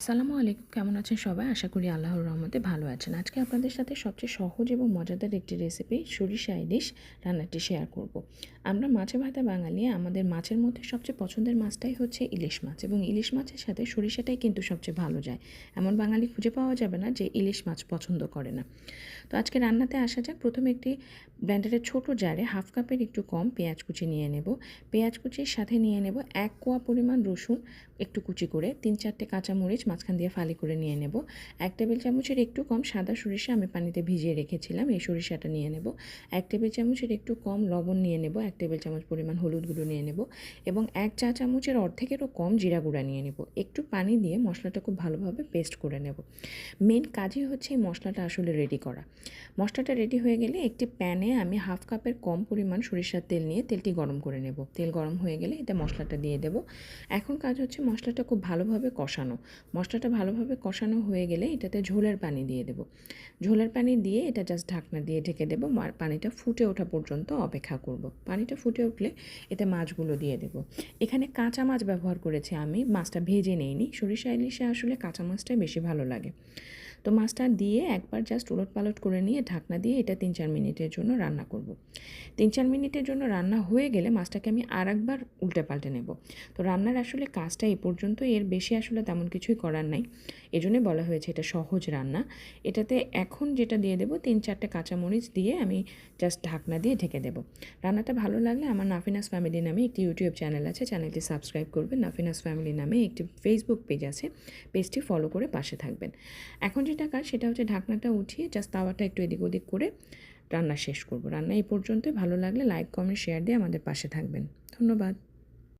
আসসালামু আলাইকুম, কেমন আছেন সবাই? আশা করি আল্লাহর রহমতে ভালো আছেন। আজকে আপনাদের সাথে সবচেয়ে সহজ এবং মজাদার একটি রেসিপি সরিষা ইলিশ রান্নাটি শেয়ার করব। আমরা মাছে ভাতে বাঙালি, আমাদের মাছের মধ্যে সবচেয়ে পছন্দের মাছটাই হচ্ছে ইলিশ মাছ, এবং ইলিশ মাছের সাথে সরিষাটাই কিন্তু সবচেয়ে ভালো যায়। এমন বাঙালি খুঁজে পাওয়া যাবে না যে ইলিশ মাছ পছন্দ করে না। তো আজকে রান্নাতে আসা যাক। প্রথমে একটি ব্লেন্ডারের ছোট জারে হাফ কাপের একটু কম পেঁয়াজ কুচি নিয়ে নেব। পেঁয়াজ কুচির সাথে নিয়ে নেব 1 কোয়া পরিমাণ রসুন একটু কুচি করে, 3-4টে কাঁচামরিচ মাঝখান দিয়ে ফালি করে নিয়ে নেব। 1 টেবিল চামচের একটু কম সাদা সরিষা আমি পানিতে ভিজিয়ে রেখেছিলাম, এই সরিষাটা নিয়ে নেব। 1 টেবিল চামচের একটু কম লবণ নিয়ে নেব, 1 টেবিল চামচ পরিমাণ হলুদ গুঁড়ো নিয়ে নেব, এবং 1 চা চামচের অর্ধেকেরও কম জিরা গুঁড়া নিয়ে নেব। একটু পানি দিয়ে মশলাটা খুব ভালোভাবে পেস্ট করে নেব। মেন কাজই হচ্ছে এই মশলাটা আসলে রেডি করা। মশলাটা রেডি হয়ে গেলে একটি প্যানে আমি হাফ কাপের কম পরিমাণ সরিষার তেল নিয়ে তেলটি গরম করে নেব। তেল গরম হয়ে গেলে এতে মশলাটা দিয়ে দেব। এখন কাজ হচ্ছে মশলাটা খুব ভালোভাবে কষানো। মশলাটা ভালোভাবে কষানো হয়ে গেলে এটাতে ঝোলের পানি দিয়ে দেব। ঝোলের পানি দিয়ে এটা জাস্ট ঢাকনা দিয়ে ঢেকে দেবো। পানিটা ফুটে ওঠা পর্যন্ত অপেক্ষা করব। পানিটা ফুটে উঠলে এতে মাছগুলো দিয়ে দেব। এখানে কাঁচা মাছ ব্যবহার করেছি আমি, মাছটা ভেজে নেইনি। সরিষা ইলিশে আসলে কাঁচা মাছটাই বেশি ভালো লাগে। তো মাছটা দিয়ে একবার জাস্ট উলটপালট করে নিয়ে ঢাকনা দিয়ে এটা 3-4 মিনিটের জন্য রান্না করব। 3-4 মিনিটের জন্য রান্না হয়ে গেলে মাছটাকে আমি আরেকবার উল্টে পাল্টে নেব। তো রান্নার আসলে কাজটা এই পর্যন্ত, এর বেশি আসলে তেমন কিছুই করার নাই। এজন্যই বলা হয়েছে এটা সহজ রান্না। এটাতে এখন যেটা দিয়ে দেবো 3-4টে কাঁচামরিচ দিয়ে আমি জাস্ট ঢাকনা দিয়ে ঢেকে দেবো। রান্নাটা ভালো লাগলে আমার নাফিনাস ফ্যামিলি নামে একটি ইউটিউব চ্যানেল আছে, চ্যানেলটি সাবস্ক্রাইব করবেন। নাফিনাস ফ্যামিলি নামে একটি ফেসবুক পেজ আছে, পেজটি ফলো করে পাশে থাকবেন। এখন যেটা কাজ সেটা হচ্ছে ঢাকনাটা উঠিয়ে জাস্ট তাওয়াটা একটু এদিক ওদিক করে রান্না শেষ করব। রান্না এই পর্যন্তই। ভালো লাগলে লাইক, কমেন্ট, শেয়ার দিয়ে আমাদের পাশে থাকবেন। ধন্যবাদ।